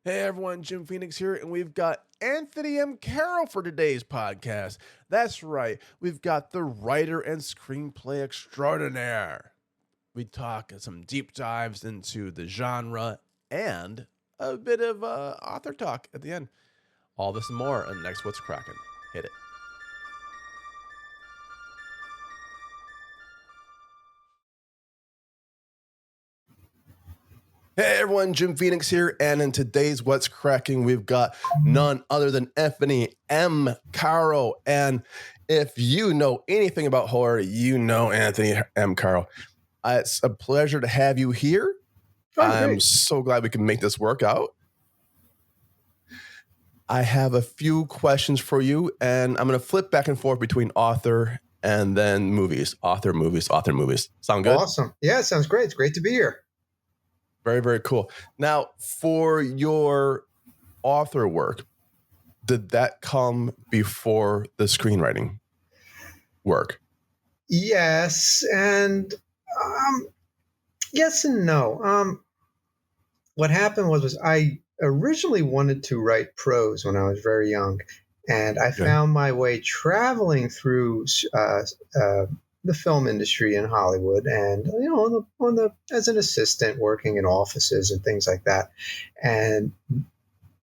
Hey everyone, Jim Phoenix here, and we've got Anthony M Carro for today's podcast. That's right, we've got the writer and screenplay extraordinaire. We talk some deep dives into the genre and a bit of author talk at the end. All this and more on next What's Kraken. Hit it. Hey everyone, Jim Phoenix here, and in today's What's Cracking, we've got none other than Anthony M Carro. And if you know anything about horror, you know Anthony M Carro. It's a pleasure to have you here. I'm so glad we can make this work out. I have a few questions for you, and I'm going to flip back and forth between author and then movies. Author, movies, author, movies. Sound good? Awesome. Yeah, it sounds great. It's great to be here. Very, very cool. Now, for your author work, did that come before the screenwriting work? Yes, and yes and no. What happened was I originally wanted to write prose when I was very young, and I found my way traveling through the film industry in Hollywood, and on the as an assistant working in offices and things like that. And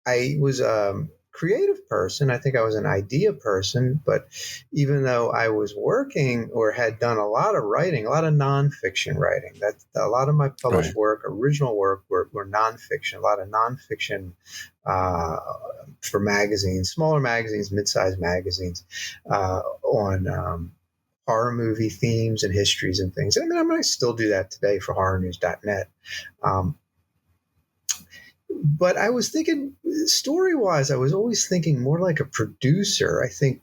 I was a creative person. I think I was an idea person, but even though I was working or had done a lot of writing, a lot of nonfiction writing, that a lot of my published work, original work, were nonfiction. A lot of nonfiction for magazines, smaller magazines, mid-sized magazines, on horror movie themes and histories and things. I mean, I still do that today for horrornews.net. But I was thinking, story-wise, I was always thinking more like a producer. I think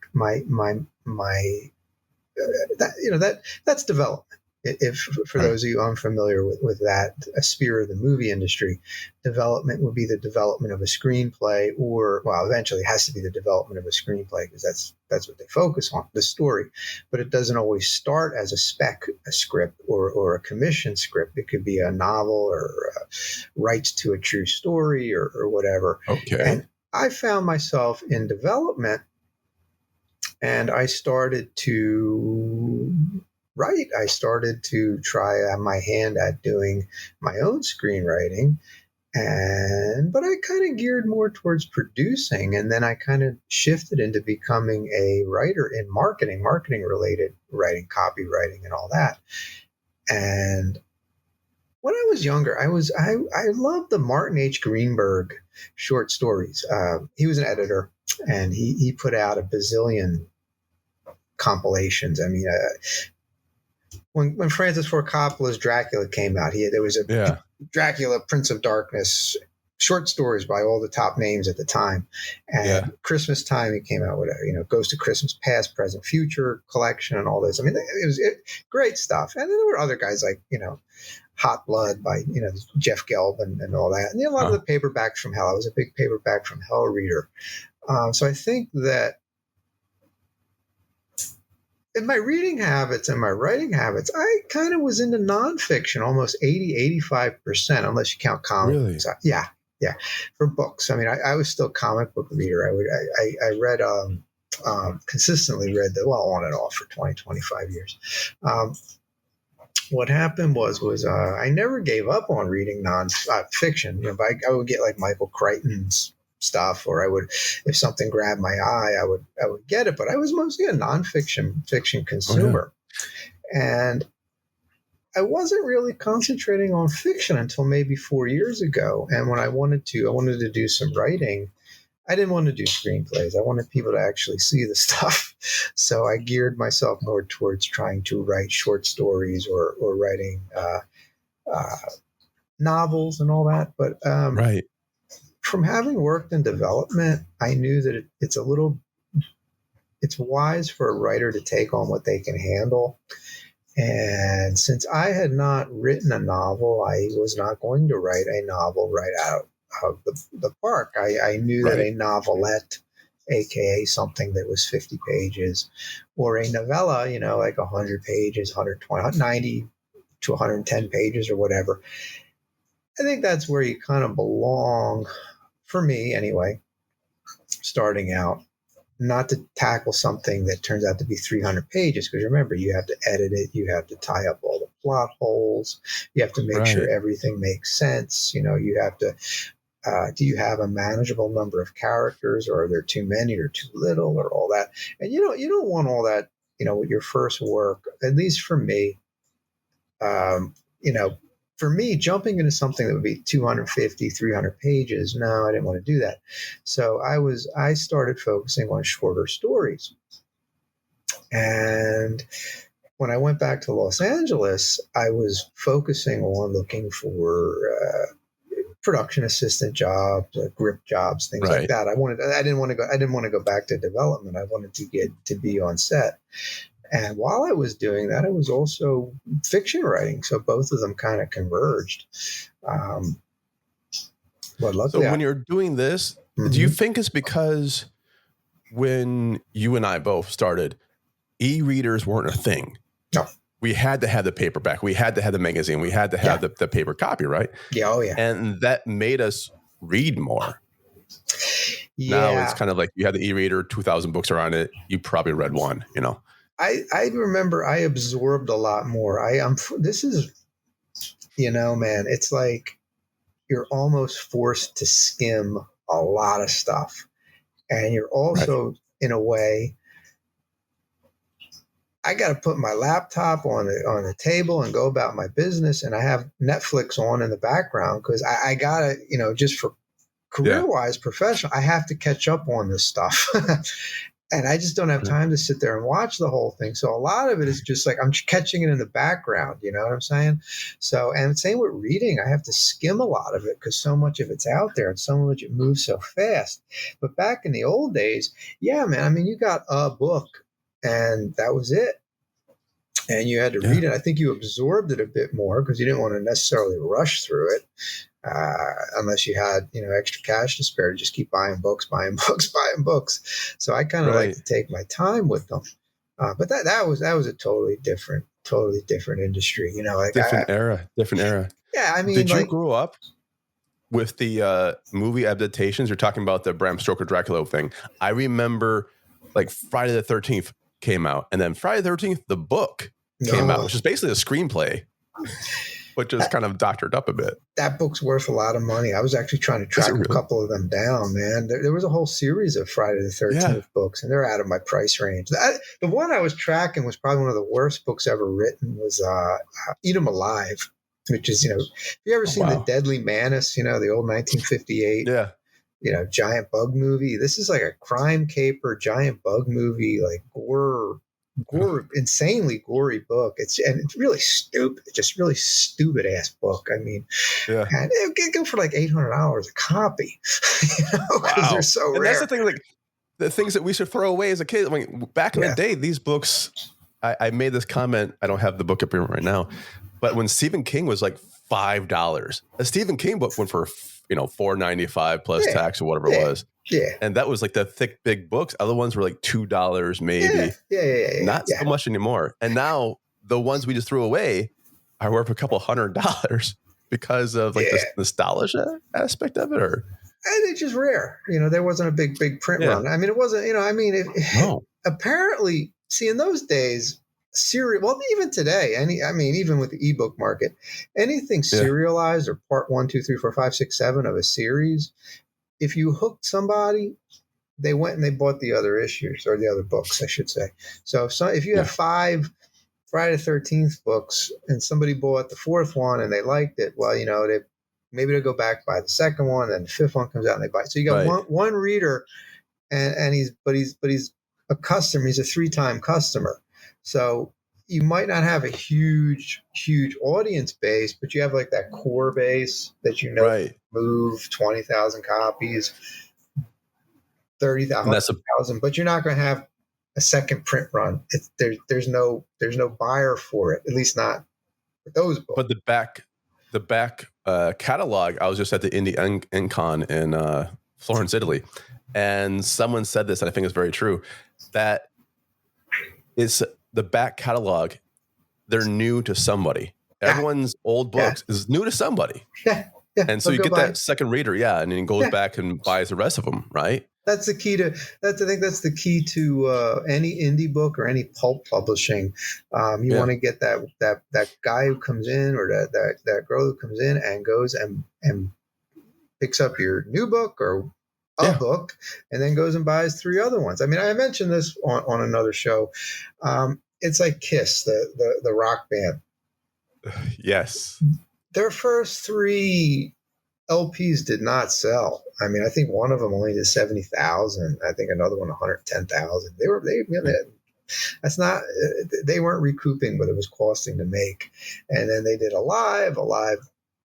that's development. If for those of you unfamiliar with that a sphere of the movie industry, development would be the development of a screenplay, or eventually it has to be the development of a screenplay because that's what they focus on, the story. But it doesn't always start as a script or a commission script. It could be a novel or rights to a true story or whatever. Okay. And I found myself in development, and I started to write. I started to try my hand at doing my own screenwriting, but I kind of geared more towards producing, and then I kind of shifted into becoming a writer in marketing related writing, copywriting, and all that. And when I was younger, I loved the Martin H. Greenberg short stories. He was an editor, and he put out a bazillion compilations. I mean, when Francis Ford Coppola's Dracula came out, there was a Dracula, Prince of Darkness, short stories by all the top names at the time. And Christmas time, he came out with Ghost of Christmas Past, Present, Future collection and all this. I mean, it was great stuff. And then there were other guys like, Hot Blood by, Jeff Gelb and all that. And a lot of the paperbacks from hell. I was a big paperback from hell reader. So I think that in my reading habits and my writing habits, I kind of was into nonfiction, almost 85%, unless you count comics. Really? Yeah. For books. I mean, I was still a comic book reader. I read, consistently read on and off for 20, 25 years. What happened was I never gave up on reading non-fiction. I would get like Michael Crichton's stuff, or I would, if something grabbed my eye, I would get it. But I was mostly a fiction consumer, and I wasn't really concentrating on fiction until maybe 4 years ago. And when I wanted to do some writing, I didn't want to do screenplays. I wanted people to actually see the stuff. So I geared myself more towards trying to write short stories or writing novels and all that. But from having worked in development, I knew that it's wise for a writer to take on what they can handle. And since I had not written a novel, I was not going to write a novel right out of the park. I knew that a novelette, aka something that was 50 pages, or a novella, like 100 pages, 120, 90 to 110 pages or whatever, I think that's where you kind of belong for me anyway, starting out, not to tackle something that turns out to be 300 pages, because remember, you have to edit it, you have to tie up all the plot holes, you have to make sure everything makes sense. You have to, do you have a manageable number of characters, or are there too many or too little, or all that? And you don't want all that, with your first work, at least for me. For me, jumping into something that would be 250, 300 pages, no, I didn't want to do that. So I started focusing on shorter stories. And when I went back to Los Angeles, I was focusing on looking for production assistant jobs, grip jobs, things like that. I didn't want to go back to development. I wanted to get to be on set. And while I was doing that, I was also fiction writing. So both of them kind of converged. But luckily, so when you're doing this, do you think it's because when you and I both started, e-readers weren't a thing? No. We had to have the paperback. We had to have the magazine. We had to have the paper copy, right? Yeah. Oh, yeah. And that made us read more. Yeah. Now it's kind of like you had the e-reader, 2,000 books are on it. You probably read one, I remember I absorbed a lot more. This is, man, it's like you're almost forced to skim a lot of stuff. And you're also, in a way, I got to put my laptop on the table and go about my business. And I have Netflix on in the background because I got to, just for career-wise, professional, I have to catch up on this stuff. And I just don't have time to sit there and watch the whole thing. So a lot of it is just like I'm catching it in the background. You know what I'm saying? So, and same with reading. I have to skim a lot of it because so much of it's out there and so much it moves so fast. But back in the old days, yeah, man, I mean, you got a book and that was it. And you had to read it. I think you absorbed it a bit more because you didn't want to necessarily rush through it. Unless you had, extra cash to spare to just keep buying books. So I kind of like to take my time with them. But that was a totally different industry, different era. Yeah. I mean, did you grow up with the movie adaptations? You're talking about the Bram Stoker Dracula thing. I remember like Friday the 13th came out, and then Friday the 13th, the book came out, which is basically a screenplay. But just kind of doctored up a bit. That book's worth a lot of money. I was actually trying to track a couple of them down, man. There was a whole series of Friday the 13th books, and they're out of my price range. The one I was tracking was probably one of the worst books ever written was Eat 'Em Alive, which is, have you ever seen The Deadly Menace, the old 1958 giant bug movie? This is like a crime caper, giant bug movie, like gore, insanely gory book. It's really stupid, just really stupid ass book. I mean, and it could go for like $800 a copy, because they're so rare. And that's the thing, like the things that we should throw away as a kid. I mean, back in the day, these books, I made this comment. I don't have the book up here right now, but when Stephen King was like $5, a Stephen King book went for $4.95 plus tax or whatever it was. Yeah. And that was like the thick, big books. Other ones were like $2 maybe. Yeah. Not so much anymore. And now the ones we just threw away are worth a couple $100 because of like this nostalgia aspect of it, or. And it's just rare. There wasn't a big print run. I mean, it wasn't, apparently, see, in those days, even today, even with the ebook market, anything serialized or part 1, 2, 3, 4, 5, 6, 7 of a series, if you hooked somebody, they went and they bought the other issues, or the other books, I should say. So if you have 5 Friday the 13th books and somebody bought the 4th one and they liked it, well, maybe they'll go back buy the 2nd one, and the 5th one comes out and they buy it. So you got one reader, and he's a customer. He's a 3-time customer. So you might not have a huge audience base, but you have like that core base that move 20,000 copies, 30,000, but you're not going to have a second print run. There's no buyer for it, at least not for those books. But the back catalog, I was just at the Indie Incon in Florence, Italy, and someone said this, and I think it's very true, that is the back catalog. They're new to somebody. Everyone's old books is new to somebody. Yeah. Yeah, And so they'll you go get buy. that second reader, and then goes Yeah, back and buys the rest of them, right? that's the key to that. I think that's the key to any indie book or any pulp publishing. You Yeah. want to get that guy who comes in, or that girl who comes in and goes and picks up your new book or a Yeah. book, and then goes and buys 3 other ones. I mean, I mentioned this on another show. It's like Kiss, the rock band. Yes. Their first 3 LPs did not sell. I mean, I think one of them only did 70,000. I think another one 110,000. That's not. They weren't recouping what it was costing to make. And then they did a live,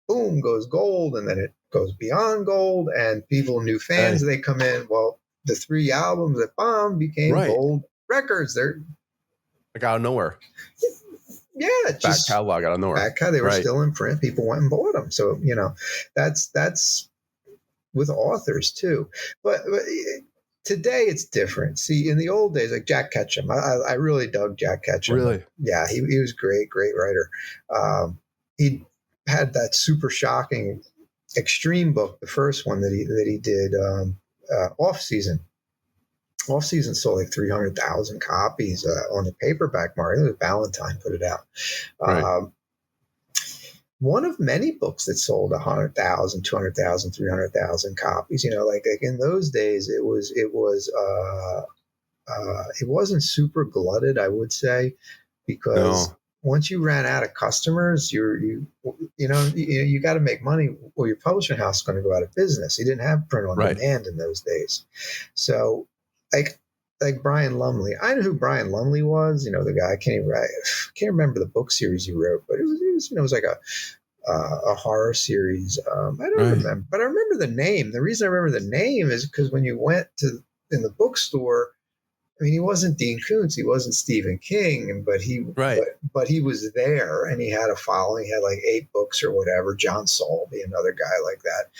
boom, goes gold, and then it goes beyond gold, and new fans, they come in. Well, the 3 albums that bombed became gold records. They're like out of nowhere. Yeah, back catalog out of nowhere. Back catalog, they were still in print. People went and bought them. So that's with authors too. But today it's different. See, in the old days, like Jack Ketchum, I really dug Jack Ketchum. Really? Yeah, he was great writer. He had that super shocking Extreme book, the first one that he did, Off Season. Off Season sold like 300,000 copies on the paperback market. I think it was Ballantine put it out. Right. One of many books that sold 100,000, 200,000, 300,000 copies. Like in those days, it wasn't super glutted, I would say, because once you ran out of customers, you got to make money, or your publishing house is going to go out of business. You didn't have print on demand in those days, so like Brian Lumley. I know who Brian Lumley was. The guy. I can't remember the book series he wrote, but it was like a horror series. I don't remember, but I remember the name. The reason I remember the name is because when you went in the bookstore, I mean, he wasn't Dean Koontz, he wasn't Stephen King, but he was there, and he had a following. He had like 8 books or whatever. John Salby, another guy like that.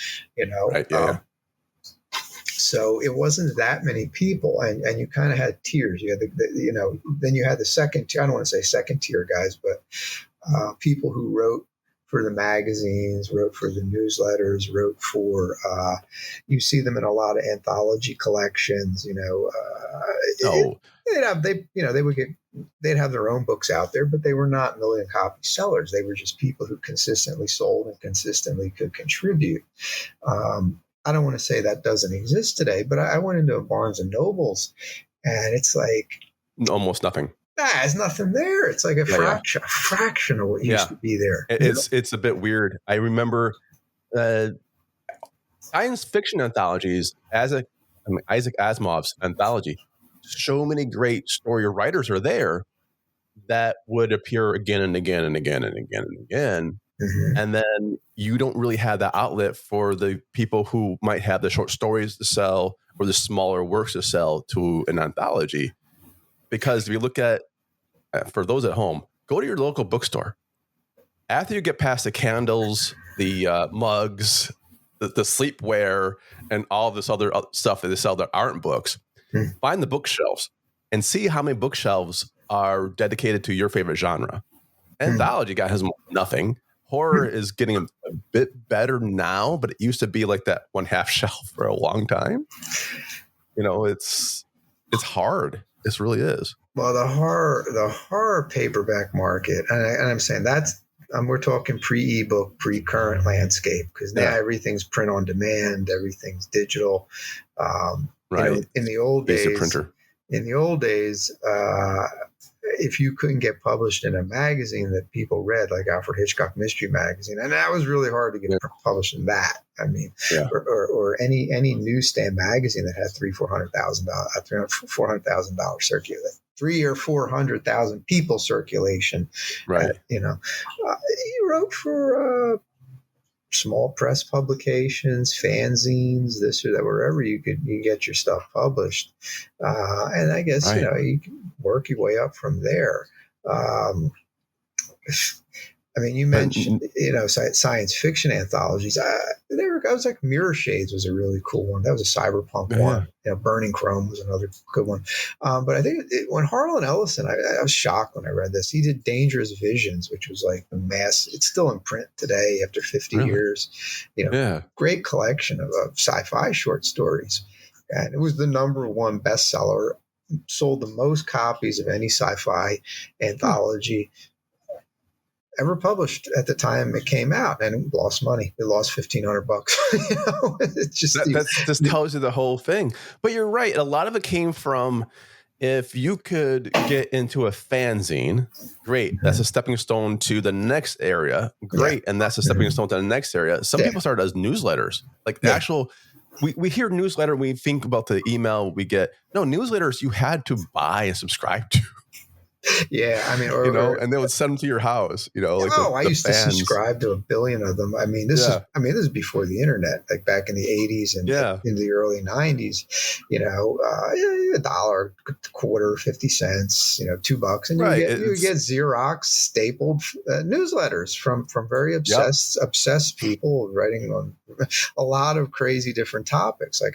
Right. Yeah. So it wasn't that many people, and you kind of had tiers. You had then you had the second tier. I don't want to say second tier guys, but people who wrote for the magazines, wrote for the newsletters, wrote for. You see them in a lot of anthology collections. They'd have their own books out there, but they were not million copy sellers. They were just people who consistently sold and consistently could contribute. I don't want to say that doesn't exist today, but I went into a Barnes and Nobles, and it's like almost nothing. There's nothing there. It's like a fraction of what used to be there. It's a bit weird. I remember science fiction anthologies, Isaac Asimov's anthology. So many great story writers are there that would appear again and again and again and again and again. Mm-hmm. And then you don't really have that outlet for the people who might have the short stories to sell or the smaller works to sell to an anthology. Because if you look at, for those at home, go to your local bookstore. After you get past the candles, the mugs, the sleepwear, and all this other stuff that they sell that aren't books, find the bookshelves and see how many bookshelves are dedicated to your favorite genre. Anthology guy has nothing. Horror is getting a bit better now, but it used to be like that one half shelf for a long time. It's hard. This really is. Well, the horror paperback market, and I'm saying we're talking pre-ebook, pre-current landscape, because now everything's print on demand, everything's digital. Right. In the old days, printer. In the old days, if you couldn't get published in a magazine that people read, like Alfred Hitchcock Mystery Magazine, and that was really hard to get published in that. I mean, or any newsstand magazine that had $400,000 circulation, 300,000 or 400,000 people circulation. Right. He wrote for small press publications, fanzines, this or that, wherever you get your stuff published. And I guess, you can work your way up from there. I mean, you mentioned, science fiction anthologies. I was like Mirror Shades was a really cool one. That was a cyberpunk one. Burning Chrome was another good one. But I think when Harlan Ellison, I was shocked when I read this. He did Dangerous Visions, which was like the mass. It's still in print today after 50 years. Great collection of sci-fi short stories. And it was the #1 bestseller, sold the most copies of any sci-fi anthology ever published at the time it came out, and it lost money. It lost $1,500. It's just that just tells you the whole thing. But you're right. A lot of it came from, if you could get into a fanzine, great. That's a stepping stone to the next area. Great. And that's a stepping stone to the next area. Some people started as newsletters, like the actual. We hear newsletter, we think about the email we get. No, newsletters you had to buy and subscribe to. Yeah, I mean, and they would send them to your house. I used to subscribe to 1 billion of them. I mean, this is before the internet, like back in the 80s and in the early 90s. $1, quarter, 50 cents, $2, and you would get Xerox stapled newsletters from very obsessed people writing on a lot of crazy different topics. Like,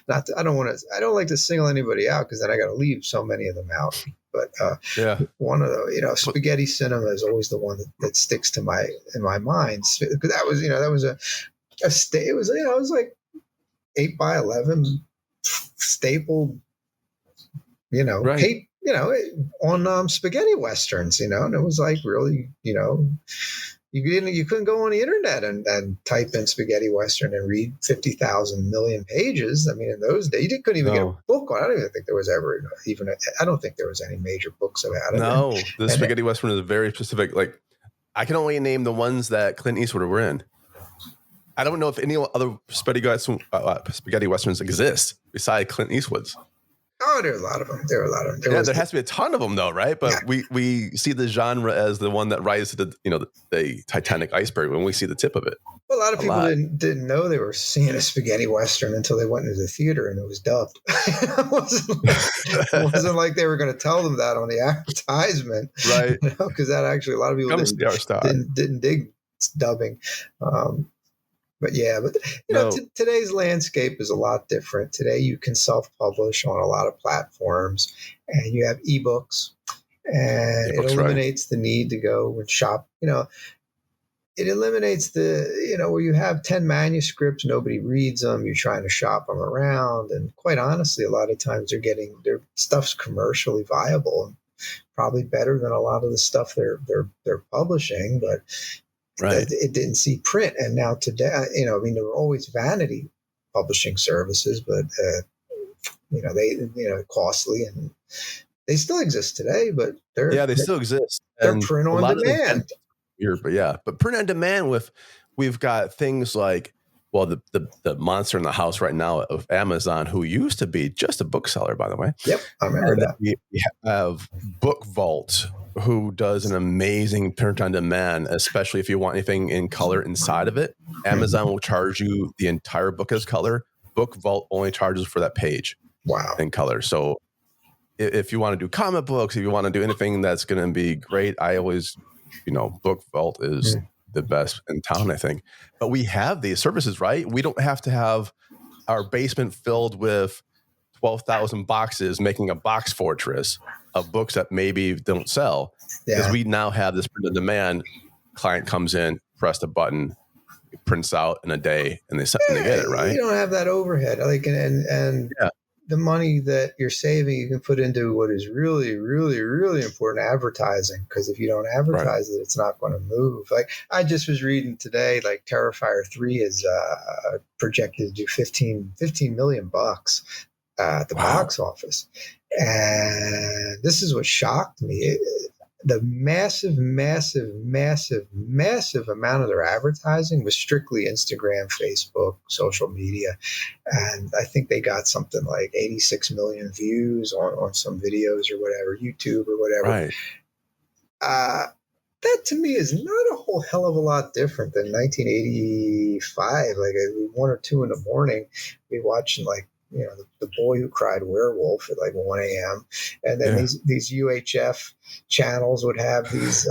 I don't like to single anybody out, because then I got to leave so many of them out. But one of the, Spaghetti Cinema is always the one that sticks in my mind, because that was it was like 8x11 stapled, tape, on spaghetti westerns, and it was like really, you couldn't go on the internet and type in spaghetti western and read 50,000 million pages. I mean, in those days, you couldn't even get a book on. I don't even think there was ever I don't think there was any major books about it. No, the spaghetti western is very specific. Like, I can only name the ones that Clint Eastwood were in. I don't know if any other spaghetti westerns exist besides Clint Eastwood's. Oh, there are a lot of them. There has to be a ton of them, though, right? But we see the genre as the one that rises to the Titanic iceberg when we see the tip of it. Well, a lot of people didn't know they were seeing a spaghetti western until they went into the theater and it was dubbed. It wasn't like they were going to tell them that on the advertisement, right? Because that actually, a lot of people didn't dig dubbing. But today's landscape is a lot different. Today, you can self-publish on a lot of platforms, and you have ebooks, and it eliminates the need to go and shop. It eliminates where you have 10 manuscripts, nobody reads them. You're trying to shop them around, and quite honestly, a lot of times their stuff's commercially viable, and probably better than a lot of the stuff they're publishing, but. Right. It didn't see print. And now today, there were always vanity publishing services, but, they, costly, and they still exist today, but they still exist. They're print on demand. But print on demand we've got things like, well, the monster in the house right now of Amazon, who used to be just a bookseller, by the way. Yep. I remember that. We have Book Vault, who does an amazing print on demand, especially if you want anything in color inside of it. Amazon will charge you the entire book as color. Book Vault only charges for that page. Wow. In color. So if you want to do comic books, if you want to do anything that's going to be great, I always, Book Vault is the best in town, I think. But we have these services, right? We don't have to have our basement filled with 12,000 boxes making a box fortress of books that maybe don't sell, because we now have this print on demand. Client comes in, press the button, it prints out in a day, and they get it, right? You don't have that overhead, and the money that you're saving, you can put into what is really, really, really important: advertising. Because if you don't advertise it, it's not going to move. Like, I just was reading today, like Terrifier 3 is projected to do 15 million bucks at the box office. And this is what shocked me. The massive, massive, massive, massive amount of their advertising was strictly Instagram, Facebook, social media. And I think they got something like 86 million views on some videos or whatever, YouTube or whatever. Right. That to me is not a whole hell of a lot different than 1985. Like, at 1 or 2 in the morning, we watching like, the Boy Who Cried Werewolf at like 1 a.m. And then these UHF channels would have these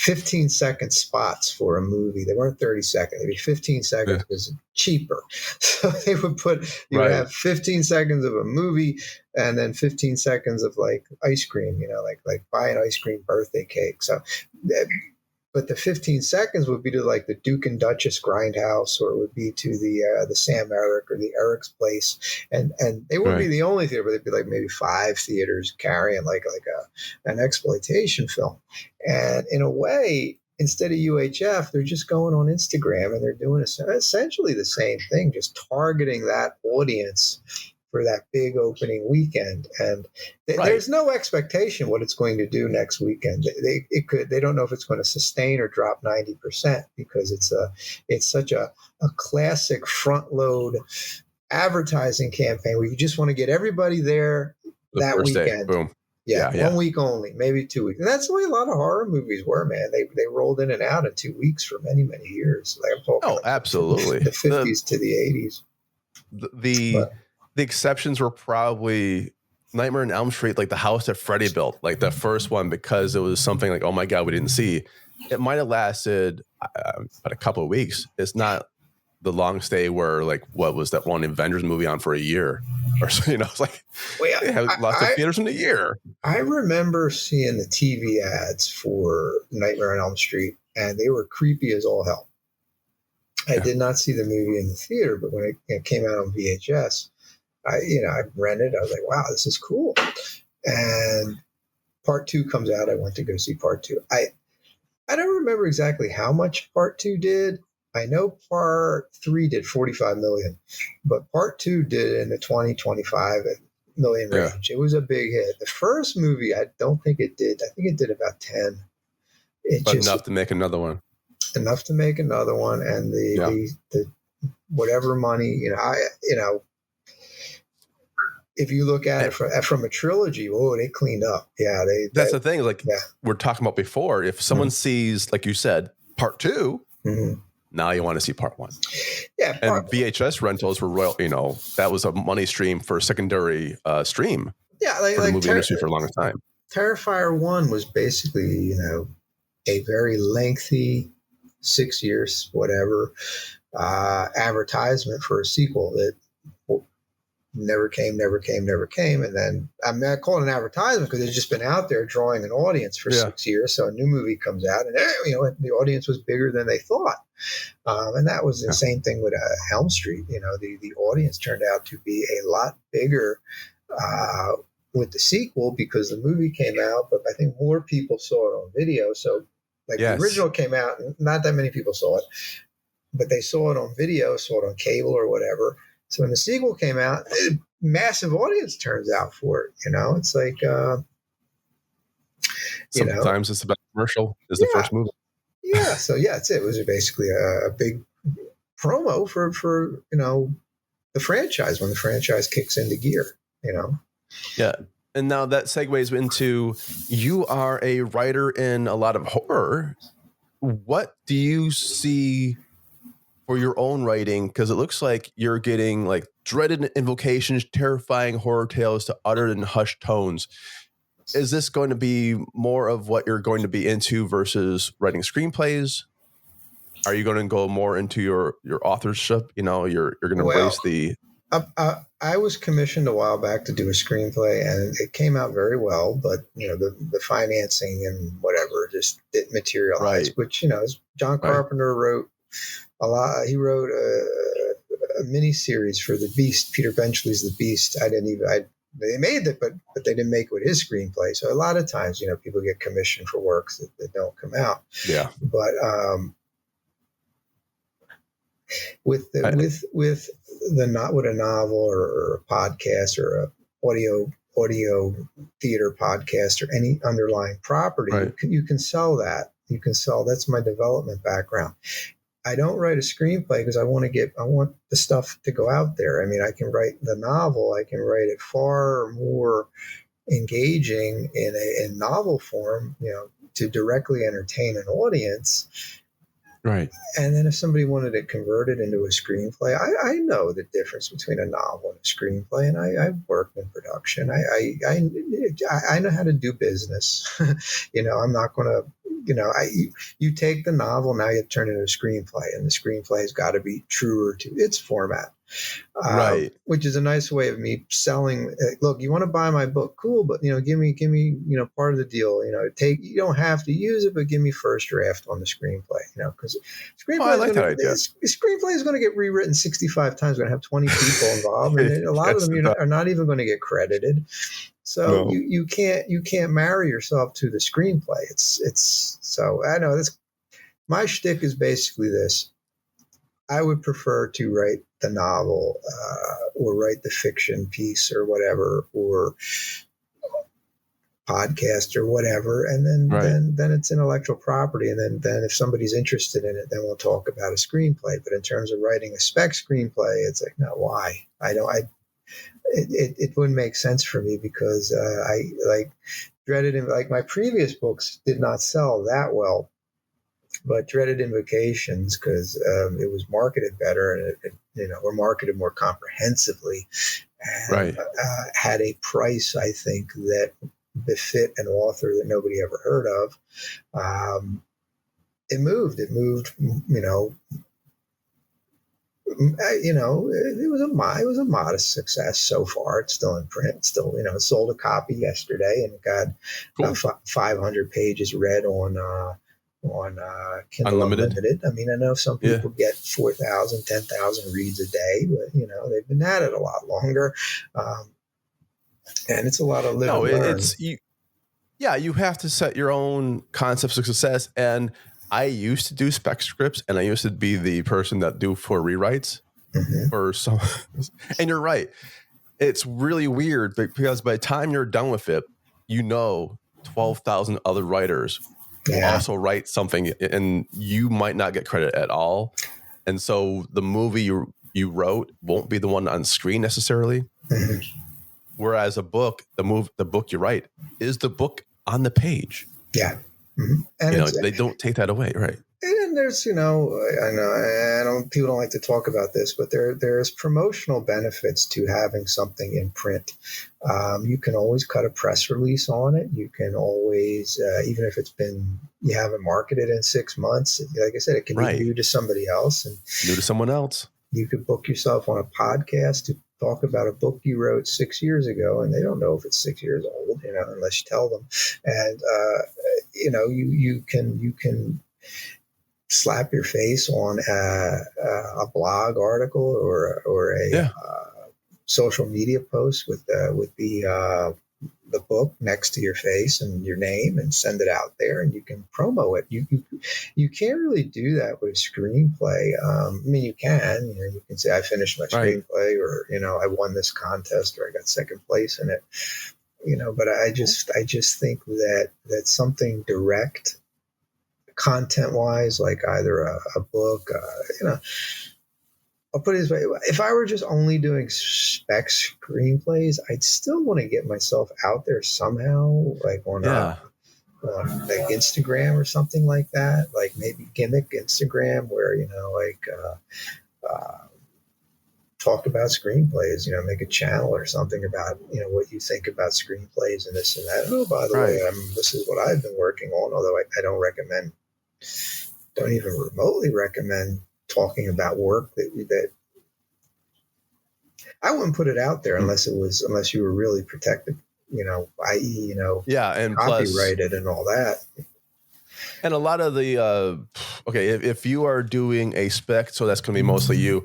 15-second spots for a movie. They weren't 30 seconds. They'd be 15 seconds because cheaper. So they would you would have 15 seconds of a movie and then 15 seconds of like ice cream, like buy an ice cream birthday cake. So, but the 15 seconds would be to like the Duke and Duchess Grindhouse, or it would be to the Sam Eric or the Eric's Place, and they wouldn't be the only theater, but they'd be like maybe 5 theaters carrying like an exploitation film. And in a way, instead of UHF, they're just going on Instagram and they're doing essentially the same thing, just targeting that audience for that big opening weekend. And there's no expectation what it's going to do next weekend. They don't know if it's going to sustain or drop 90% because it's such a classic front load advertising campaign where you just want to get everybody there that weekend. Boom. Yeah, 1 week only, maybe 2 weeks. And that's the way a lot of horror movies were, man. They rolled in and out in 2 weeks for many, many years. Like I'm talking absolutely. The 50s to the 80s. The exceptions were probably Nightmare on Elm Street, like the house that Freddy built, like the first one, because it was something like, oh my God, we didn't see. It might have lasted about a couple of weeks. It's not the long stay where like, what was that one Avengers movie on for a year or so, it's like they have lots of theaters in a year. I remember seeing the TV ads for Nightmare on Elm Street and they were creepy as all hell. I did not see the movie in the theater, but when it came out on VHS, I rented. I was like, wow, this is cool. And part 2 comes out. I went to go see part 2. I don't remember exactly how much part 2 did. I know part 3 did 45 million, but part 2 did in the 20-25 million range. It was a big hit. The first movie, I don't think it did. I think it did about 10. Enough to make another one. Enough to make another one, and the whatever money, if you look at it from a trilogy, they cleaned up. Yeah, that's the thing. Like we're talking about before, if someone sees, like you said, part 2, now you want to see part 1. Yeah, and VHS rentals were royal. That was a money stream for a secondary stream. Yeah, for the movie industry for a long time. Terrifier 1 was basically, a very lengthy 6 years, whatever, advertisement for a sequel that never came. And then I call it an advertisement because it's just been out there drawing an audience for 6 years. So a new movie comes out and, the audience was bigger than they thought. And that was the same thing with Elm Street. The audience turned out to be a lot bigger with the sequel because the movie came out, but I think more people saw it on video. So the original came out, not that many people saw it, but they saw it on video, saw it on cable or whatever. So when the sequel came out, massive audience turns out for it. It's like, sometimes it's the best commercial is the first movie. Yeah. So that's it. It was basically a big promo for the franchise when the franchise kicks into gear. Yeah. And now that segues into, you are a writer in a lot of horror. What do you see for your own writing? Because it looks like you're getting like dreaded invocations, terrifying horror tales to uttered and hushed tones. Is this going to be more of what you're going to be into versus writing screenplays? Are you going to go more into your authorship? You're going to embrace the... I was commissioned a while back to do a screenplay, and it came out very well, but the financing and whatever just didn't materialize. Which John Carpenter wrote a lot. He wrote a mini series for The Beast. Peter Benchley's The Beast. They made it, but they didn't make it with his screenplay. So a lot of times, people get commissioned for works that don't come out. Yeah, but with a novel or a podcast or a audio theater podcast or any underlying property, you can sell that. That's my development background. I don't write a screenplay because I want the stuff to go out there. I mean, I can write the novel. I can write it far more engaging in novel form, to directly entertain an audience. Right. And then if somebody wanted it converted into a screenplay, I know the difference between a novel and a screenplay, and I've worked in production. I know how to do business. I'm not going to you take the novel, now you turn it into a screenplay, and the screenplay has got to be truer to its format. Right. Which is a nice way of me selling. Look, you want to buy my book, cool, but give me, part of the deal. You don't have to use it, but give me first draft on the screenplay. Because I like that idea. Screenplay is going to get rewritten 65 times. Going to have 20 people involved, and a lot of them are not even going to get credited. So you can't marry yourself to the screenplay. It's so I know this. My shtick is basically this. I would prefer to write the novel or write the fiction piece or whatever, or podcast or whatever, and then it's intellectual property, and then if somebody's interested in it, then we'll talk about a screenplay. But in terms of writing a spec screenplay, it's like, no, why? It wouldn't make sense for me, because I like my previous books did not sell that well. But dreaded Invocations, because it was marketed better, and or marketed more comprehensively, and had a price, I think, that befit an author that nobody ever heard of. It moved. It was a modest success so far. It's still in print. Still, sold a copy yesterday and got about 500 pages read on Kindle Unlimited. I mean, I know some people get 4,000, 10,000 reads a day, but they've been at it a lot longer, and it's a lot of live and learn. You have to set your own concepts of success. And I used to do spec scripts, and I used to be the person that do for rewrites for some. And you're right, it's really weird because by the time you're done with it, 12,000 other writers also write something, and you might not get credit at all. And so the movie you wrote won't be the one on screen necessarily. Whereas a book, the book you write is the book on the page. Yeah. And they don't take that away. Right. And there's, I know people don't like to talk about this, but there's promotional benefits to having something in print. You can always cut a press release on it. You can always, even if you haven't marketed in 6 months, like I said, it can be new to somebody else and new to someone else. You could book yourself on a podcast to talk about a book you wrote 6 years ago, and they don't know if it's 6 years old, unless you tell them. And you can slap your face on a blog article or a social media post with the book next to your face and your name, and send it out there, and you can promo it. You can't really do that with a screenplay. I mean, you can. You can say I finished my screenplay, or I won this contest, or I got second place in it. But I just think that something direct, content wise, like either a book, I'll put it this way. If I were just only doing spec screenplays, I'd still want to get myself out there somehow, like on like Instagram or something like that, like maybe gimmick Instagram where, talk about screenplays, make a channel or something about, what you think about screenplays and this and that. Oh, by the way, this is what I've been working on, although I don't even remotely recommend talking about work that I wouldn't put it out there unless you were really protected, i.e., and copyrighted and all that. And a lot of the if you are doing a spec, so that's going to be mostly you.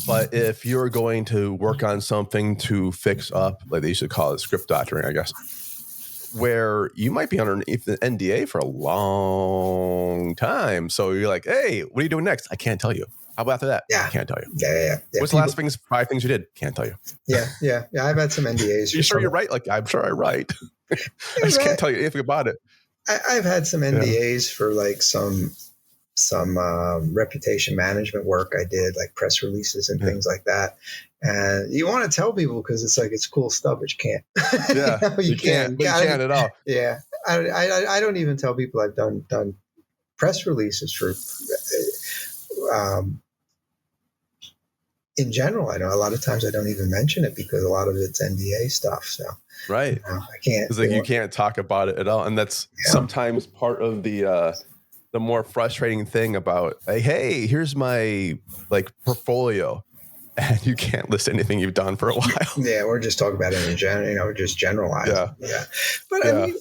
But if you're going to work on something to fix up, like they used to call it script doctoring, I guess, where you might be underneath the NDA for a long time. So you're like, hey, what are you doing next? I can't tell you. How about after that? Yeah. I can't tell you. Yeah. What's the last 5 things you did? Can't tell you. Yeah. I've had some NDAs. You sure you're right? Like, I'm sure I write. I just can't tell you anything about it. I've had some NDAs for like some reputation management work I did, like press releases and things like that. And you want to tell people because it's like it's cool stuff, but you can't. Yeah, you can't. You can't at all. Yeah, I don't even tell people I've done press releases for in general, I know a lot of times I don't even mention it because a lot of it's NDA stuff. So Right. I can't. It's like you can't talk about it at all. And that's sometimes part of the more frustrating thing about, like, hey, here's my like portfolio. And you can't list anything you've done for a while. Yeah, we're just talking about it in general, just generalized. Yeah. But I mean,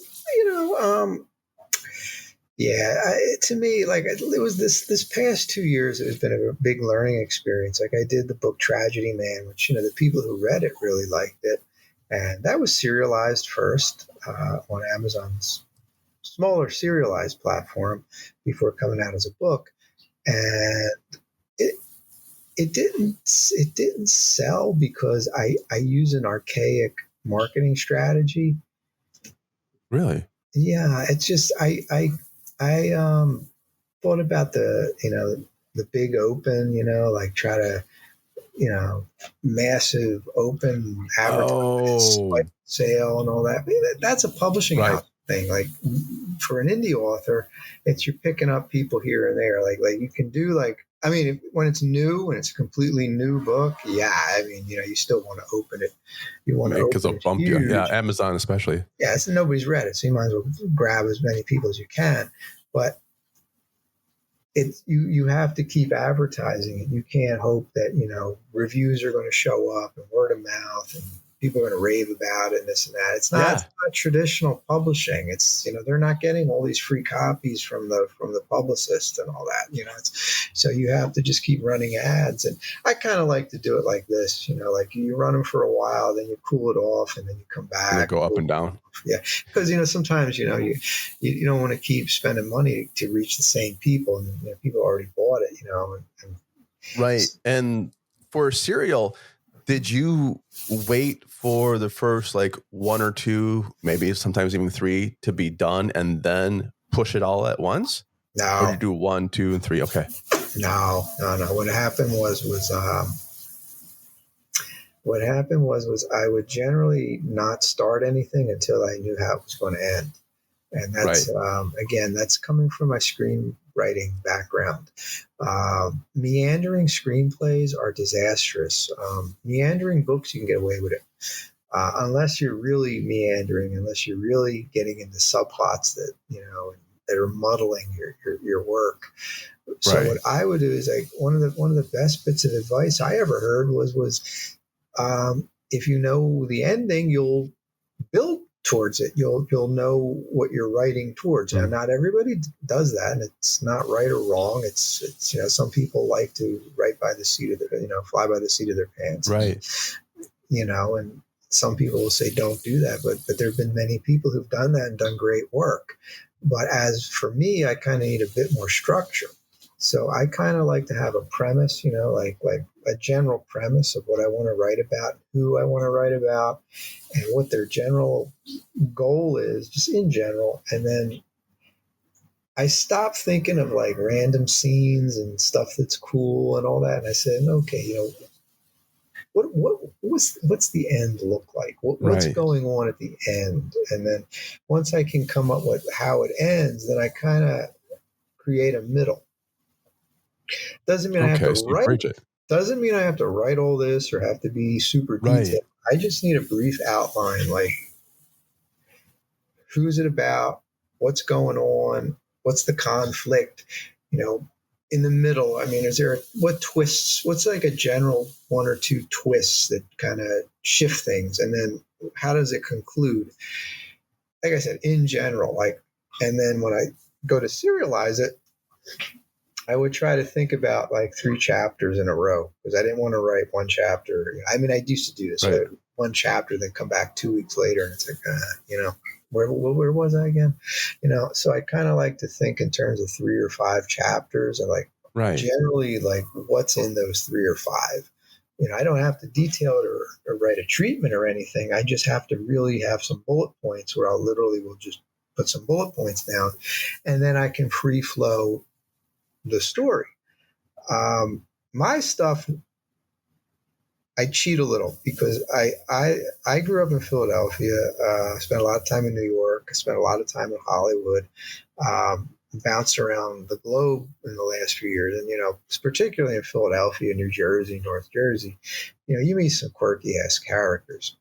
to me, like it was this past 2 years, it has been a big learning experience. Like I did the book Tragedy Man, which, the people who read it really liked it. And that was serialized first on Amazon's smaller serialized platform before coming out as a book. And it didn't sell because I use an archaic marketing strategy. Really? Yeah, it's just I thought about the big open, like try to massive open advertising sale and all that. I mean, that's a publishing house thing. Like for an indie author, it's you're picking up people here and there. Like you can do when it's new and it's a completely new book. Yeah, I mean, you still want to open it. You want to open because they'll bump you. Yeah, Amazon especially. Yeah, so nobody's read it, so you might as well grab as many people as you can. But you have to keep advertising it. You can't hope that reviews are going to show up and word of mouth and people are going to rave about it and this and that. It's not traditional publishing. It's they're not getting all these free copies from the publicist and all that. So you have to just keep running ads. And I kind of like to do it like this. Like you run them for a while, then you cool it off, and then you come back. And go up and down. Yeah, because sometimes you don't want to keep spending money to reach the same people, and people already bought it. Right. And for serial, did you wait for the first like one or two, maybe sometimes even three, to be done and then push it all at once? No. Or did you do 1, 2, and 3? Okay. No. What happened was I would generally not start anything until I knew how it was going to end. And that's, again, that's coming from my screenwriting background. Meandering screenplays are disastrous. Meandering books, you can get away with it. Unless you're really meandering, unless you're really getting into subplots that, that are muddling your work. So what I would do is one of the best bits of advice I ever heard was if you know the ending, you'll build towards it. You'll know what you're writing towards. Now, not everybody does that, and it's not right or wrong. It's some people like to write by the seat of their fly by the seat of their pants. Right. And some people will say don't do that, but there have been many people who've done that and done great work. But as for me, I kind of need a bit more structure. So I kind of like to have a premise, like a general premise of what I want to write about, who I want to write about, and what their general goal is, just in general. And then I stopped thinking of like random scenes and stuff that's cool and all that. And I said, okay, what's the end look like? What's going on at the end? And then once I can come up with how it ends, then I kind of create a middle. Doesn't mean I have to write it. Doesn't mean I have to write all this or have to be super detailed. I just need a brief outline, like who's it about, what's going on, what's the conflict, in the middle. I mean, what twists, what's like a general 1 or 2 twists that kind of shift things, and then how does it conclude? Like I said, in general, and then when I go to serialize it, I would try to think about like 3 chapters in a row, because I didn't want to write one chapter. I mean, I used to do this, one chapter, then come back 2 weeks later, and it's like, where was I again? So I kind of like to think in terms of 3 or 5 chapters, and generally like what's in those 3 or 5. I don't have to detail it or write a treatment or anything. I just have to really have some bullet points where will just put some bullet points down, and then I can free flow the story. My stuff, I cheat a little because I grew up in Philadelphia. Spent a lot of time in New York. I spent a lot of time in Hollywood. bounced around the globe in the last few years, and particularly in Philadelphia, New Jersey, North Jersey, you meet some quirky ass characters,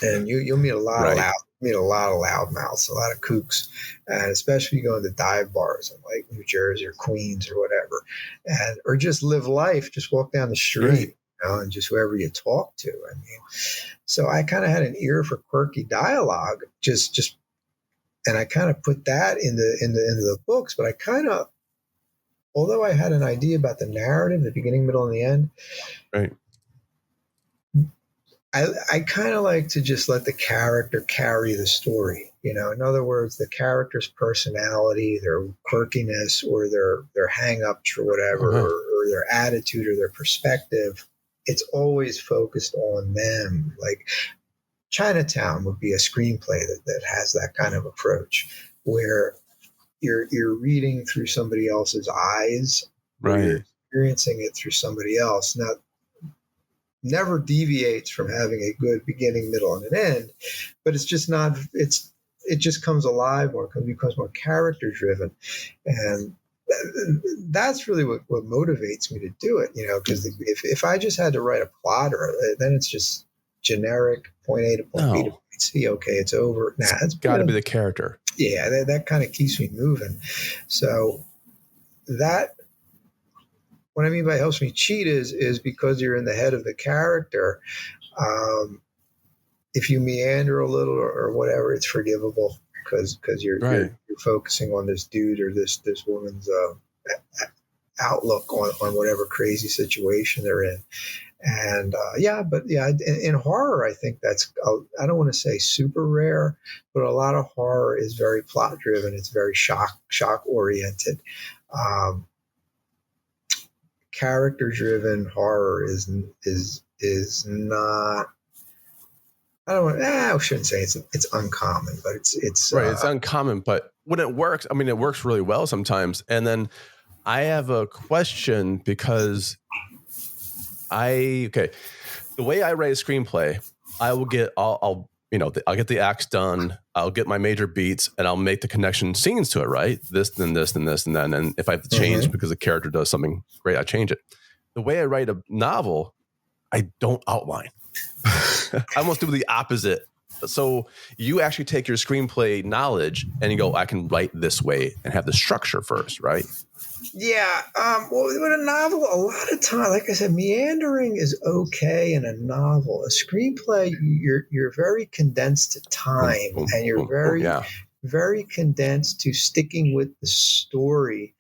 and you'll meet a lot of Right. loudmouths, a lot of kooks, and especially you go into dive bars in like New Jersey or Queens or whatever, or just live life, just walk down the street, Right. and just whoever you talk to. I mean, so I kind of had an ear for quirky dialogue, just, and I kind of put that into the books, but I kind of, although I had an idea about the narrative, the beginning, middle, and the end, Right. I kind of like to just let the character carry the story. In other words, the character's personality, their quirkiness, or their hang-ups or whatever, Uh-huh. or their attitude or their perspective, it's always focused on them. Like Chinatown would be a screenplay that has that kind of approach, where you're reading through somebody else's eyes, or Right. you're experiencing it through somebody else. Now, never deviates from having a good beginning, middle, and an end, but it's just not. It just comes alive more, becomes more character driven, and that's really what motivates me to do it. Because if I just had to write a plot, or then it's just generic point A to point B to No. point C. Okay, it's over. Nah, it's Got to be the character. Yeah, that kind of keeps me moving. So that. What I mean by helps me cheat is because you're in the head of the character. If you meander a little or whatever, it's forgivable because you're focusing on this dude or this woman's outlook on whatever crazy situation they're in. And in horror, I think that's, I don't want to say super rare, but a lot of horror is very plot driven. It's very shock oriented. Character driven horror is not. I shouldn't say it's uncommon, but it's right. It's uncommon, but when it works, I mean, it works really well sometimes. And then I have a question because the way I write a screenplay, I will get I'll get the acts done. I'll get my major beats and I'll make the connection scenes to it, right? This, then this, and this, and then. And if I have to change because the character does something great, I change it. The way I write a novel, I don't outline. I almost do the opposite. So you actually take your screenplay knowledge and you go, I can write this way and have the structure first, right? Yeah. Well, with a novel, a lot of time, like I said, meandering is okay in a novel. A screenplay, you're very condensed to time, and you're very condensed to sticking with the story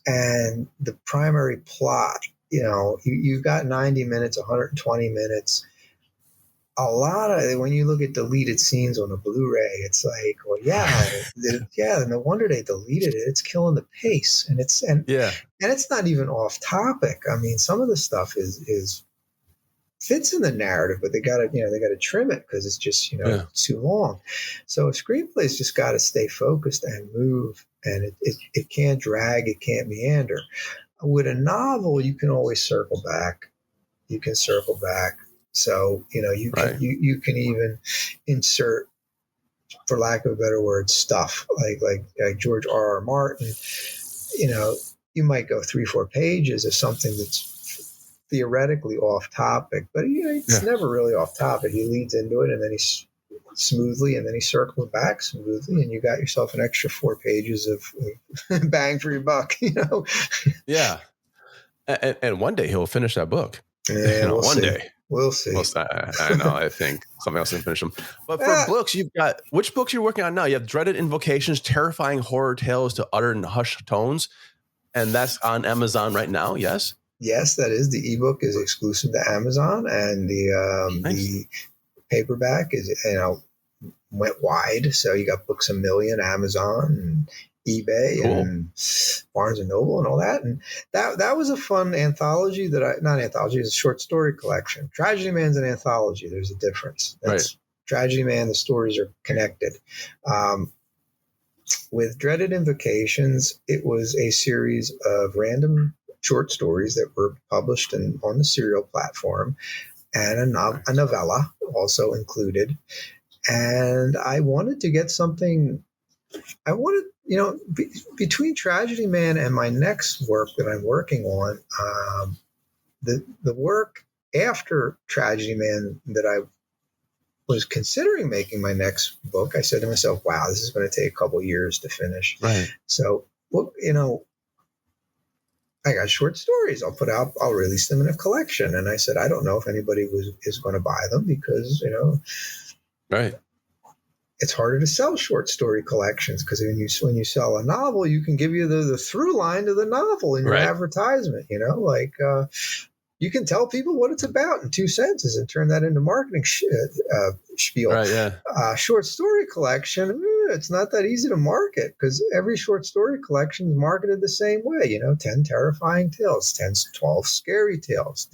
and the primary plot. You've got 90 minutes, 120 minutes. A lot of, when you look at deleted scenes on a Blu-ray, it's like, well, no wonder they deleted it. It's killing the pace, and it's not even off topic. I mean, some of the stuff is fits in the narrative, but they got to trim it because it's just too long. So a screenplay's just got to stay focused and move, and it can't drag, it can't meander. With a novel, you can always circle back. You can circle back. So, you can even insert, for lack of a better word, stuff like George R.R. Martin. You might go 3-4 pages of something that's theoretically off topic, but it's never really off topic. He leads into it and then he's smoothly, and then he circles back smoothly, and you got yourself an extra 4 pages of bang for your buck. Yeah. And one day he'll finish that book. Yeah, one day. We'll see. I know. I think something else can finish them. But for books, you've got, which books you're working on now? You have Dreaded Invocations, Terrifying Horror Tales to Utter and Hushed Tones. And that's on Amazon right now, yes? Yes, that is. The ebook is exclusive to Amazon, and the paperback is, went wide. So you got Books A Million, Amazon, and eBay, and Barnes and Noble, and all that. And that was a fun anthology not anthology, it's a short story collection. Tragedy Man's an anthology. There's a difference. That's Tragedy Man, the stories are connected. With Dreaded Invocations, it was a series of random short stories that were published on the Serial platform, and a novella also included. And I wanted to get something. I wanted between Tragedy Man and my next work that I'm working on, the work after Tragedy Man that I was considering making my next book, I said to myself, wow, this is going to take a couple years to finish. Right. So, well, I got short stories. I'll release them in a collection. And I said, I don't know if anybody is going to buy them because, right. It's harder to sell short story collections because when you sell a novel, you can give you the through line to the novel in your advertisement, you can tell people what it's about in 2 sentences and turn that into marketing spiel. Right, yeah. Short story collection, it's not that easy to market because every short story collection is marketed the same way. 10 terrifying tales, 10, 12 scary tales.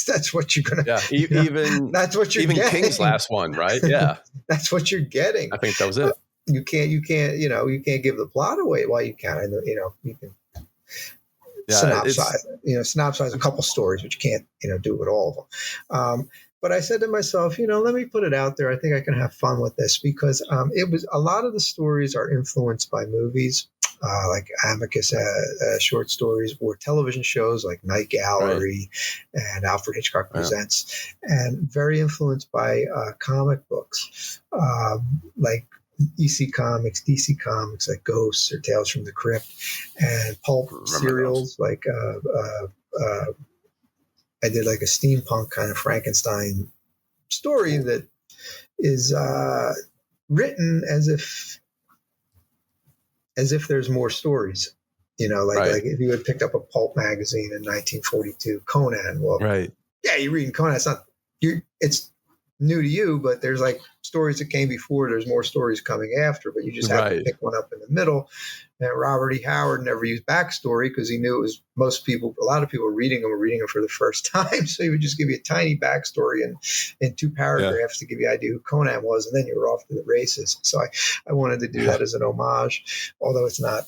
That's what you're gonna. Yeah, even that's what you're even getting. King's last one, right? Yeah, that's what you're getting. I think that was it. You can't give the plot away. Well, you can. You can. Synopsize a couple stories, but you can't, do it with all of them. But I said to myself, let me put it out there. I think I can have fun with this because it was a lot of the stories are influenced by movies, like Amicus short stories or television shows like Night Gallery and Alfred Hitchcock Presents, and very influenced by comic books, like EC Comics, DC Comics, like Ghosts or Tales from the Crypt, and pulp serials like I did like a steampunk kind of Frankenstein story that is written as if there's more stories. Like if you had picked up a pulp magazine in 1942, Conan. Well, yeah, you're reading Conan. It's new to you, but there's like stories that came before. There's more stories coming after, but you just have to pick one up in the middle. And Robert E. Howard never used backstory because he knew it was a lot of people were reading them for the first time. So he would just give you a tiny backstory in 2 paragraphs to give you an idea who Conan was, and then you were off to the races. So I wanted to do that as an homage, although it's not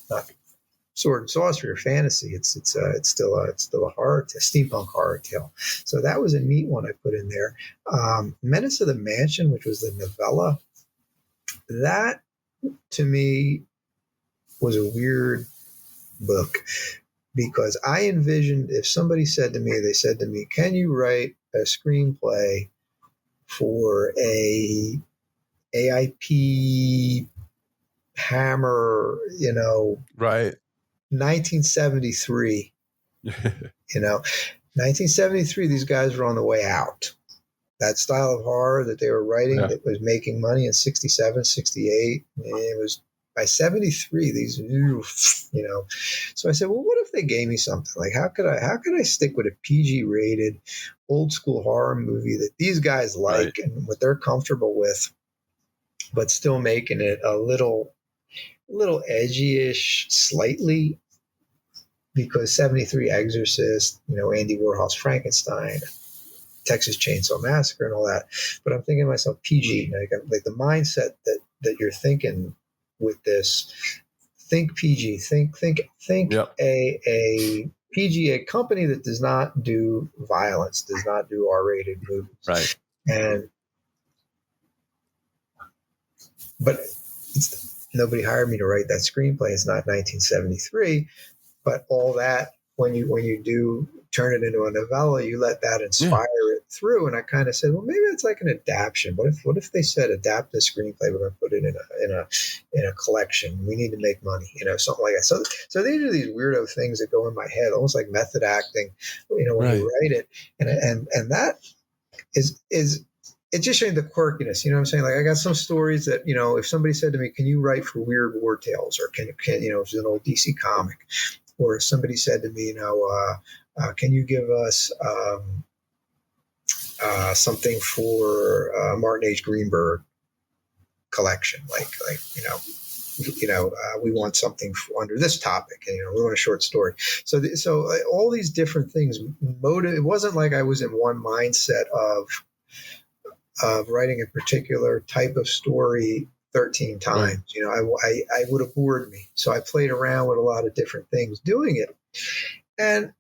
sword and sorcery or fantasy. It's still a horror, steampunk horror tale. So that was a neat one I put in there. Menace of the Mansion, which was the novella, that to me was a weird book because I envisioned if somebody said to me, can you write a screenplay for a AIP Hammer, 1973, 1973, these guys were on the way out. That style of horror that they were writing that was making money in 67, 68, it was by 73, these, so I said, well, what if they gave me something like, how could I stick with a PG rated old school horror movie that these guys like and what they're comfortable with, but still making it a little edgy-ish slightly, because 73 Exorcist, Andy Warhol's Frankenstein, Texas Chainsaw Massacre and all that. But I'm thinking to myself, PG, like the mindset that you're thinking with this, think PG, think a PG, a company that does not do violence, does not do R-rated movies. Right. But nobody hired me to write that screenplay. It's not 1973, but all that, when you do turn it into a novella, you let that inspire it through. And I kind of said, well, maybe it's like an adaptation. What if they said adapt the screenplay? We're going to put it in a collection. We need to make money, something like that. So these are these weirdo things that go in my head, almost like method acting, when you write it, and that is it's just showing the quirkiness. You know what I'm saying? Like I got some stories that, if somebody said to me, can you write for Weird War Tales, or can if it's an old DC comic, or if somebody said to me, can you give us something for Martin H. Greenberg collection? We want something under this topic, and we want a short story. So all these different things. It wasn't like I was in one mindset of writing a particular type of story 13 times. I would have bored me. So I played around with a lot of different things doing it. And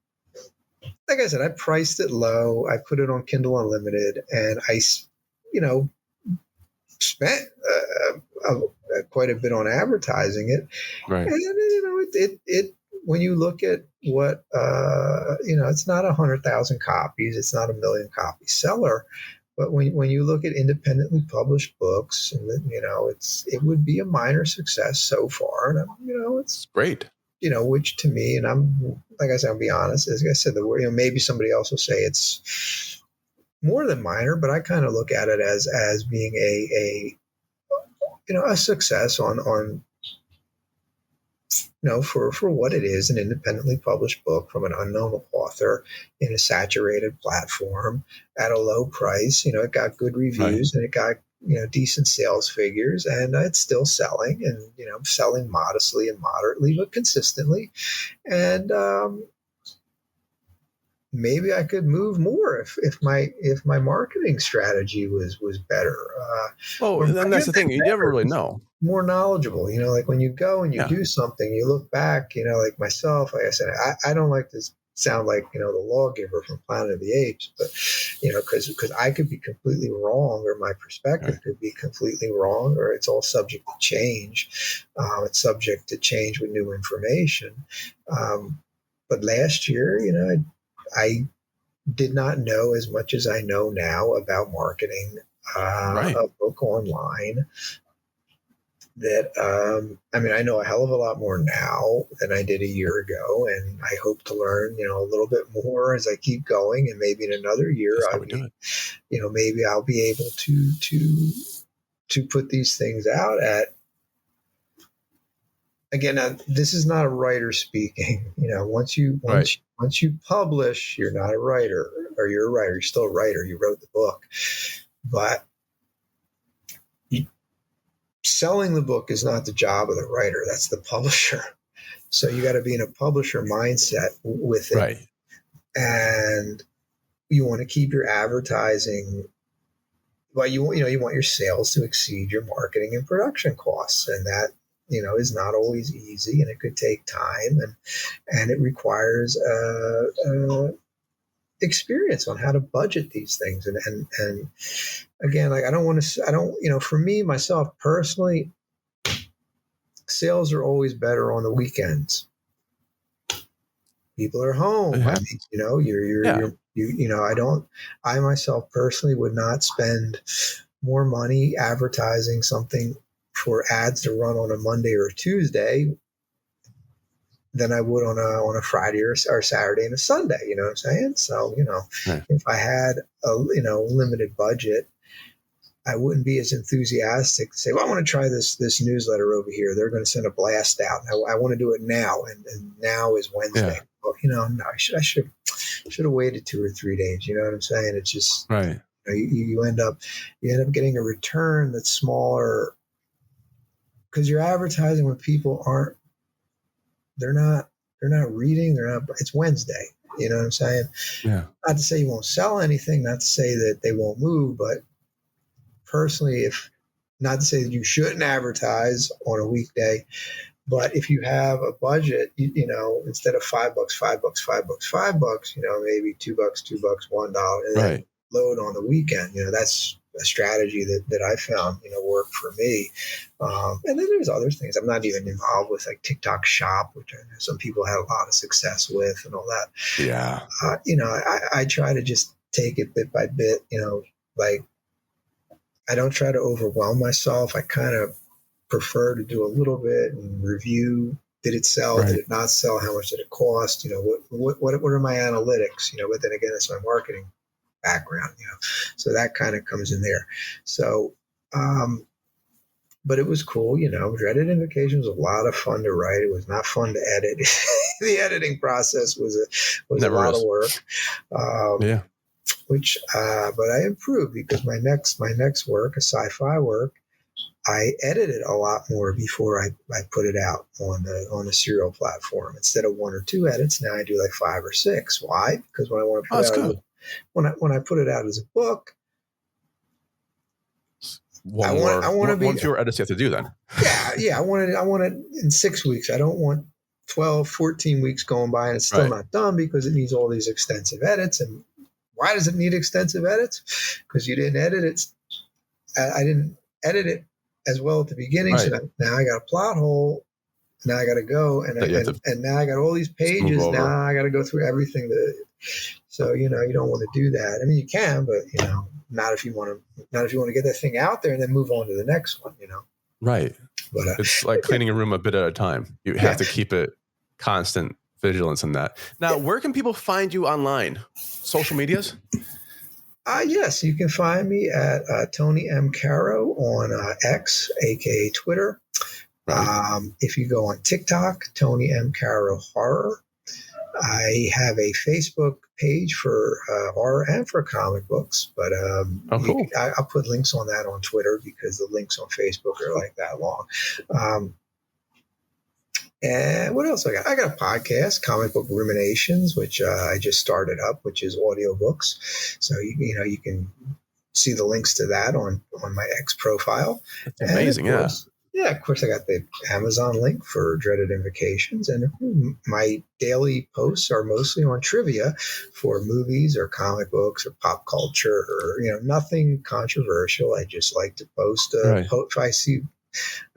like I said, I priced it low. I put it on Kindle Unlimited, and I, spent quite a bit on advertising it. Right. And it when you look at what it's not 100,000 copies, it's not a million copy seller, but when you look at independently published books, and it would be a minor success so far, and it's great. Which to me, and I'm like I said, I'll be honest, as I said, the word, maybe somebody else will say it's more than minor, but I kind of look at it as being a success on for what it is, an independently published book from an unknown author in a saturated platform at a low price. It got good reviews, and it got decent sales figures, and it's still selling, and selling modestly and moderately, but consistently. And maybe I could move more if my marketing strategy was better. And that's the thing. You never really know. More knowledgeable, like when you go and you do something, you look back, like myself, like I said, I don't like to sound like, the lawgiver from Planet of the Apes, but, because I could be completely wrong, or my perspective could be completely wrong, or it's all subject to change. It's subject to change with new information. But last year, I did not know as much as I know now about marketing a book online. That I know a hell of a lot more now than I did a year ago, and I hope to learn a little bit more as I keep going, and maybe in another year maybe I'll be able to put these things out at. Again, this is not a writer speaking. Once you publish, you're not a writer, or you're a writer. You're still a writer. You wrote the book, but selling the book is not the job of the writer. That's the publisher. So you got to be in a publisher mindset with it. Right. And you want to keep your advertising, but you want your sales to exceed your marketing and production costs. And that, is not always easy, and it could take time, and it requires experience on how to budget these things. And again, like for me, myself personally, sales are always better on the weekends. People are home. I myself personally would not spend more money advertising something for ads to run on a Monday or a Tuesday than I would on a Friday or Saturday and a Sunday. You know what I'm saying? So, if I had a limited budget, I wouldn't be as enthusiastic to say, well, I want to try this newsletter over here. They're going to send a blast out. I want to do it now. And now is Wednesday. Yeah. Well, no, I should have waited 2 or 3 days. You know what I'm saying? It's just, you end up getting a return that's smaller, because you're advertising when people they're not reading. It's Wednesday. You know what I'm saying? Yeah. Not to say you won't sell anything, not to say that they won't move, but personally, not to say that you shouldn't advertise on a weekday, but if you have a budget, instead of $5, maybe $2, $1, and then load on the weekend. That's a strategy that I found, worked for me. And then there's other things. I'm not even involved with, like TikTok Shop, which I know some people had a lot of success with, and all that. Yeah. I try to just take it bit by bit. Like, I don't try to overwhelm myself. I kind of prefer to do a little bit and review. Did it sell? Did it not sell? How much did it cost? What are my analytics? But then again, it's my marketing background, so that kind of comes in there. So, but it was cool, Dreaded Invocations was a lot of fun to write. It was not fun to edit. The editing process was a lot of work. But I improved, because my next work, a sci-fi work, I edited a lot more before I put it out on the serial platform. Instead of 1 or 2 edits, now I do like 5 or 6. Why? Because when I want to put it out, when I put it out as a book, one fewer edits you have to do then. Yeah. I want it in 6 weeks. I don't want 12, 14 weeks going by and it's still not done, because it needs all these extensive edits. And why does it need extensive edits? Because you didn't edit it. I didn't edit it as well at the beginning. Right. So now I got a plot hole. Now I got to go, and now I got all these pages. Now I got to go through everything. So you don't want to do that. I mean, you can, but not if you want to get that thing out there and then move on to the next one. Right. But it's like cleaning a room a bit at a time. You have to keep it constant vigilance in that. Now, where can people find you online? Social medias? Yes, you can find me at Tony M Carro on X, aka Twitter. Right. If you go on TikTok, Tony M Carro Horror. I have a Facebook page for horror and for comic books, but cool. I'll put links on that on Twitter because the links on Facebook are like that long. And what else I got? I got a podcast, Comic Book Ruminations, which I just started up, which is audiobooks. So you can see the links to that on my X profile. That's amazing, Of course, I got the Amazon link for Dreaded Invocations, and my daily posts are mostly on trivia for movies or comic books or pop culture or nothing controversial. I just like to post. If I see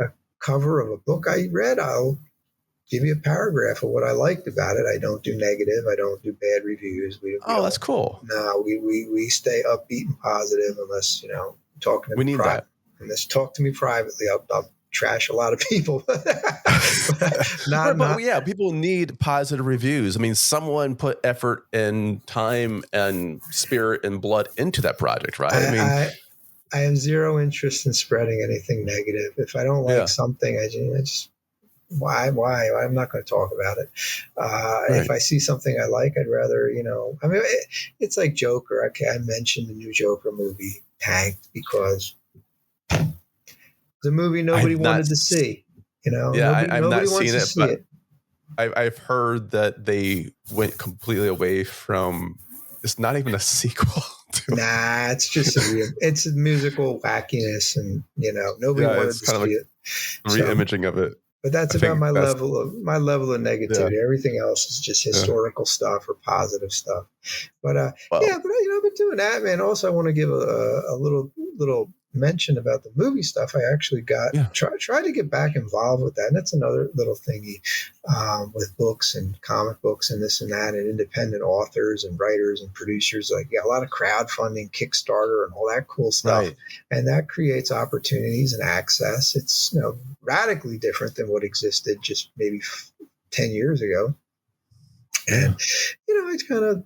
a cover of a book I read, I'll give you a paragraph of what I liked about it. I don't do negative. I don't do bad reviews. That's cool. No, we stay upbeat and positive unless talking to me. We need that. Unless talk to me privately, I'll trash a lot of people. People need positive reviews. I mean, someone put effort and time and spirit and blood into that project, right? I have zero interest in spreading anything negative. If I don't like something, I just why? I'm not going to talk about it. If I see something I like, I'd rather, it's like Joker. I mentioned the new Joker movie tanked because the movie nobody wanted to see, I've not seen it, but I've heard that they went completely away from. It's not even a sequel. Nah, it's just it's a musical wackiness, and nobody wanted to see it. Re-imaging of it. But that's about my level of negativity. Yeah. Everything else is just historical stuff or positive stuff. But I've been doing that, man. Also, I want to give a little mention about the movie stuff. I actually try to get back involved with that. And that's another little thingy with books and comic books and this and that, and independent authors and writers and producers. Like a lot of crowdfunding, Kickstarter, and all that cool stuff. Right. And that creates opportunities and access. It's radically different than what existed just maybe 10 years ago. And I kind of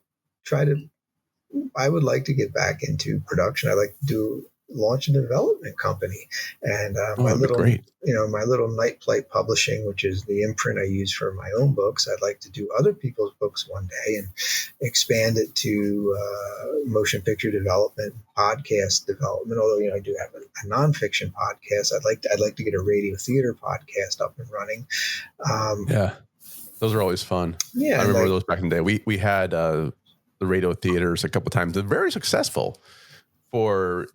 I would like to get back into production. I like to launch a development company, and my little Night Flight Publishing, which is the imprint I use for my own books. I'd like to do other people's books one day and expand it to motion picture development, podcast development. Although I do have a nonfiction podcast, I'd like to get a radio theater podcast up and running. Those are always fun. Yeah, I remember those back in the day. We had the radio theaters a couple times. They're very successful for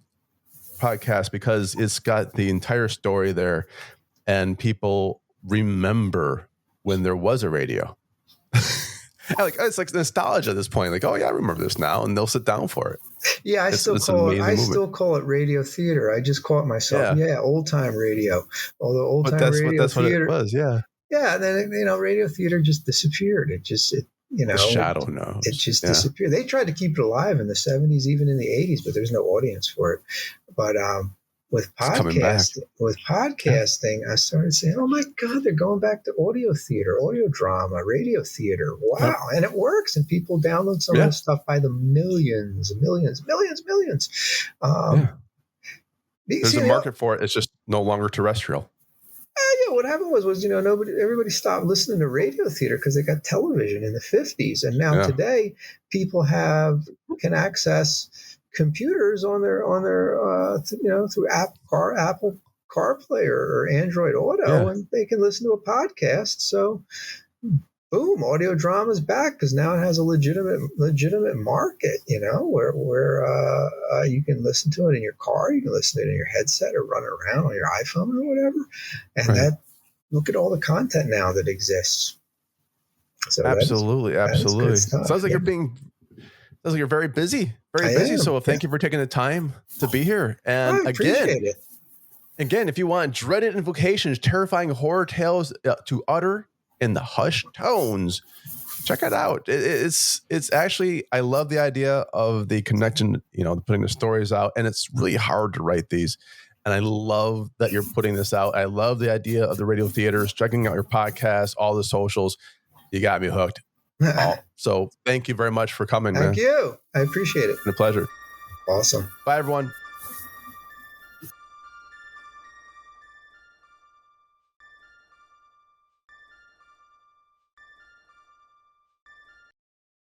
podcast because it's got the entire story there, and people remember when there was a radio. It's like nostalgia at this point. Like, oh yeah, I remember this now, and they'll sit down for it. Yeah, I still call it radio theater. I just call it myself. Yeah, old time radio. Although old time radio theater what it was. Yeah. Yeah, and then radio theater just disappeared. It just the shadow knows. It just disappeared. They tried to keep it alive in the 70s, even in the 80s, but there's no audience for it. But with podcasting, I started saying, "Oh my God, they're going back to audio theater, audio drama, radio theater. Wow!" And it works, and people download some of this stuff by the millions. There's a market for it. It's just no longer terrestrial. What happened was everybody stopped listening to radio theater because they got television in the 50s, and now today people can access computers on their through Apple CarPlay or Android Auto, and they can listen to a podcast. So, boom, audio drama is back because now it has a legitimate market. Where you can listen to it in your car, you can listen to it in your headset, or run around on your iPhone or whatever. And look at all the content now that exists. So absolutely. Sounds like you're very busy. So thank you for taking the time to be here. And I appreciate it. Again, if you want dreaded invocations, terrifying horror tales to utter in the hushed tones, check it out. It's actually, I love the idea of the connection, putting the stories out, and it's really hard to write these. And I love that you're putting this out. I love the idea of the radio theaters, checking out your podcast, all the socials. You got me hooked. So thank you very much for coming, man. Thank you. I appreciate it. It's been a pleasure. Awesome. Bye, everyone.